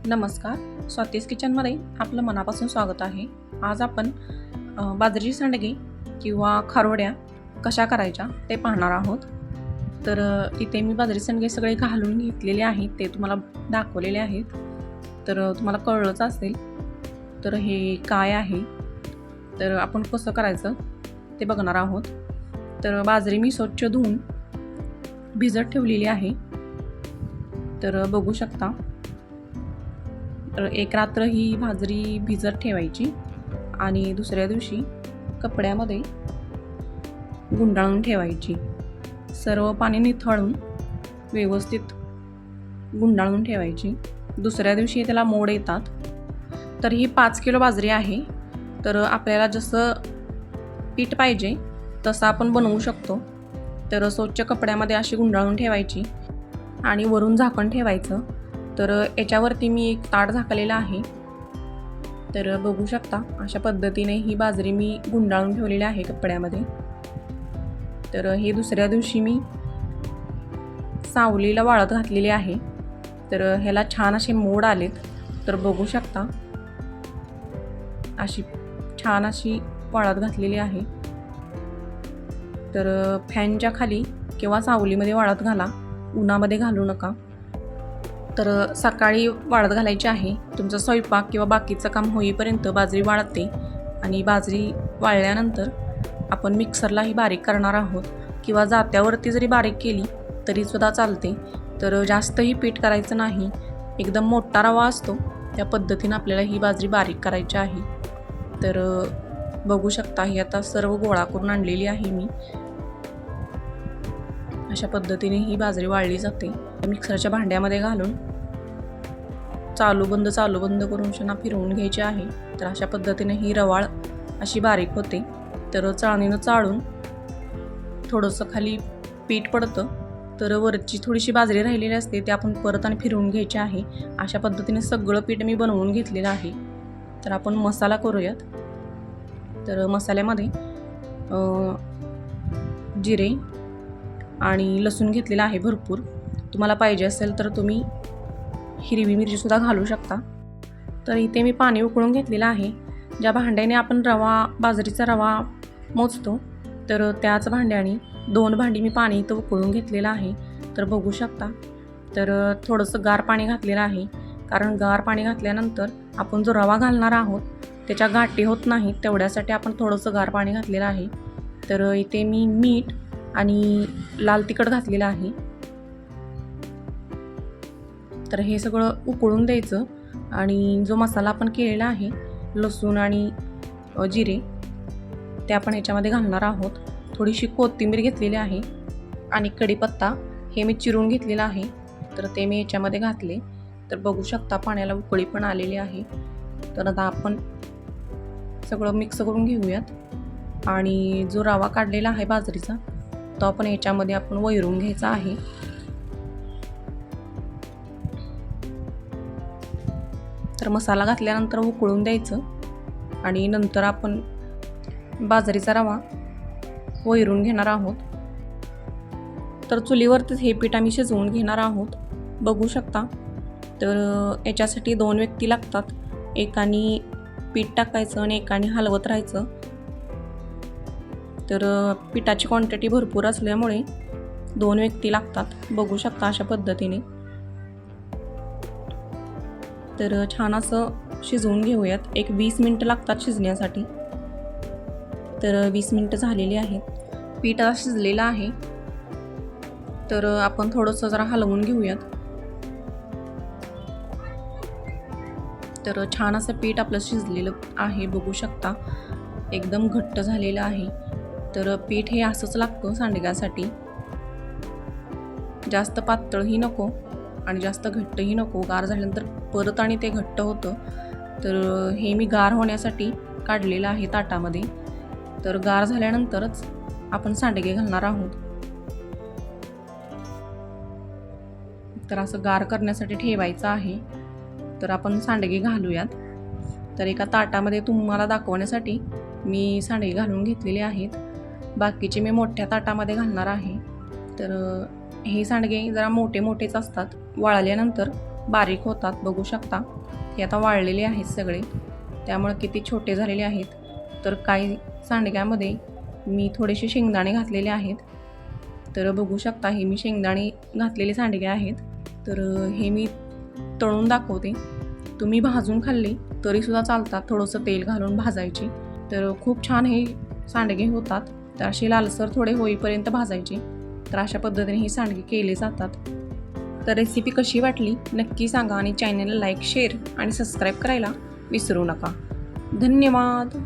नमस्कार. स्वातीज किचनमध्ये आपलं मनापासून स्वागत आहे. आज आपण बाजरीची सांडगे किंवा खारोड्या कशा करायच्या ते पाहणार आहोत. तर इथे मी बाजरी सांडगे सगळे घालून घेतलेले आहेत, ते तुम्हाला दाखवलेले आहेत. तर तुम्हाला कळलंच असेल तर हे काय आहे, तर आपण कसं करायचं ते बघणार आहोत. तर बाजरी मी स्वच्छ धुवून भिजत ठेवलेली आहे. तर बघू शकता. तर एक रात्र ही बाजरी भिजत ठेवायची आणि दुसऱ्या दिवशी कपड्यामध्ये गुंडाळून ठेवायची. सर्व पाणी निथळून व्यवस्थित गुंडाळून ठेवायची. दुसऱ्या दिवशी त्याला मोड येतात. तर ही 5 किलो बाजरी आहे. तर आपल्याला जसं पीठ पाहिजे तसं आपण बनवू शकतो. तर स्वच्छ कपड्यामध्ये अशी गुंडाळून ठेवायची आणि वरून झाकण ठेवायचं. तर याच्यावरती मी एक ताट झाकलेलं आहे. तर बघू शकता अशा पद्धतीने ही बाजरी मी गुंडाळून ठेवलेली आहे कपड्यामध्ये. तर हे दुसऱ्या दिवशी मी सावलीला वाळत घातलेली आहे. तर ह्याला छान असे मोड आलेत. तर बघू शकता अशी छान अशी वाळत घातलेली आहे. तर फॅनच्या खाली किंवा सावलीमध्ये वाळत घाला, उन्हामध्ये घालू नका. तर सकाळी वाळत घालायची आहे. तुमचा स्वयंपाक किंवा बाकीचं काम होईपर्यंत बाजरी वाळते आणि बाजरी वाळल्यानंतर आपण मिक्सरलाही बारीक करणार आहोत किंवा जात्यावरती जरी बारीक केली तरीसुद्धा चालते. तर जास्तही पीठ करायचं नाही. एकदम मोठा रवा असतो त्या पद्धतीनं आपल्याला ही बाजरी बारीक करायची आहे. तर बघू शकता ही आता सर्व गोळा करून आणलेली आहे मी. अशा पद्धतीने ही बाजरी वाळली जाते. मिक्सरच्या भांड्यामध्ये घालून चालू बंद करून शना फिरवून घ्यायची आहे. तर अशा पद्धतीने ही रवाळ अशी बारीक होते. तर चाळणीनं चाळून थोडंसं खाली पीठ पडतं. तर वरची थोडीशी बाजरी राहिलेली असते ते आपण परत आणि फिरवून घ्यायची आहे. अशा पद्धतीने सगळं पीठ मी बनवून घेतलेलं आहे. तर आपण मसाला करूयात. तर मसाल्यामध्ये जिरे आणि लसूण घेतलेला आहे भरपूर. तुम्हाला पाहिजे असेल तर तुम्ही हिरवी मिरचीसुद्धा घालू शकता. तर इथे मी पाणी उकळून घेतलेलं आहे. ज्या भांड्याने आपण बाजरीचा रवा मोजतो तर त्याच भांड्याने 2 भांडी मी पाणी इथं उकळून घेतलेलं आहे. तर बघू शकता. तर थोडंसं गार पाणी घातलेलं आहे, कारण गार पाणी घातल्यानंतर आपण जो रवा घालणार आहोत त्याच्या गाठी होत नाहीत, तेवढ्यासाठी आपण थोडंसं गार पाणी घातलेलं आहे. तर इथे मी मीठ आणि लाल तिखट घातलेलं आहे. तर हे सगळं उकळून द्यायचं आणि जो मसाला आपण केलेला आहे लसूण आणि जिरे ते आपण ह्याच्यामध्ये घालणार आहोत. थोडीशी कोथिंबीर घेतलेली आहे आणि कढीपत्ता हे मी चिरून घेतलेला आहे. तर ते मी ह्याच्यामध्ये घातले. तर बघू शकता पाण्याला उकळी पण आलेली आहे. तर आता आपण सगळं मिक्स करून घेऊयात आणि जो रवा काढलेला आहे बाजरीचा तो आपण ह्याच्यामध्ये आपण वैरून घ्यायचा आहे. तर मसाला घातल्यानंतर उकळून द्यायचं आणि नंतर आपण बाजरीचा रवा वैरून घेणार आहोत. तर चुलीवरतीच हे पीठ आम्ही शिजवून घेणार आहोत. बघू शकता. तर याच्यासाठी 2 व्यक्ती लागतात. एकाने पीठ टाकायचं आणि एकाने हलवत राहायचं. तर पिठाची क्वांटिटी भरपूर असल्यामुळे 2 व्यक्ती लागतात. बघू शकता अशा पद्धतीने. तर छान असं शिजवून घेऊयात. एक 20 मिनटं लागतात शिजण्यासाठी. तर 20 मिनटं झालेली आहेत. पीठ आता शिजलेलं आहे. तर आपण थोडंसं जरा हलवून घेऊयात. तर छान असं पीठ आपलं शिजलेलं आहे. बघू शकता एकदम घट्ट झालेलं आहे. तर पीठ हे असंच लागतं सांडग्यासाठी. जास्त पातळही नको आणि जास्त घट्टही नको. गार झाल्यानंतर परत आणि ते घट्ट होतं. तर हे मी गार होण्यासाठी काढलेलं आहे ताटामध्ये. तर गार झाल्यानंतरच आपण सांडगे घालणार आहोत. तर असं गार करण्यासाठी ठेवायचं आहे. तर आपण सांडगे घालूयात. तर एका ताटामध्ये तुम्हाला दाखवण्यासाठी मी सांडगे घालून घेतलेले आहेत. बाकीचे मी मोठ्या ताटामध्ये घालणार आहे. तर हे सांडगे जरा मोठेच असतात. वाळल्यानंतर बारीक होतात. बघू शकता हे आता वाळलेले आहेत सगळे, त्यामुळे किती छोटे झालेले आहेत. तर काही सांडग्यामध्ये मी थोडेसे शेंगदाणे घातलेले आहेत. तर बघू शकता हे मी शेंगदाणे घातलेले सांडगे आहेत. तर हे मी तळून दाखवते. तुम्ही भाजून खाल्ली तरीसुद्धा चालतात, थोडंसं तेल घालून भाजायची. तर खूप छान हे सांडगे होतात. तर असे लालसर थोडे होईपर्यंत भाजायचे. तर अशा पद्धतीने ही सांडगे केले जातात. तर रेसिपी कशी वाटली नक्की सांगा आणि चॅनलला लाईक, शेअर आणि सबस्क्राईब करायला विसरू नका. धन्यवाद.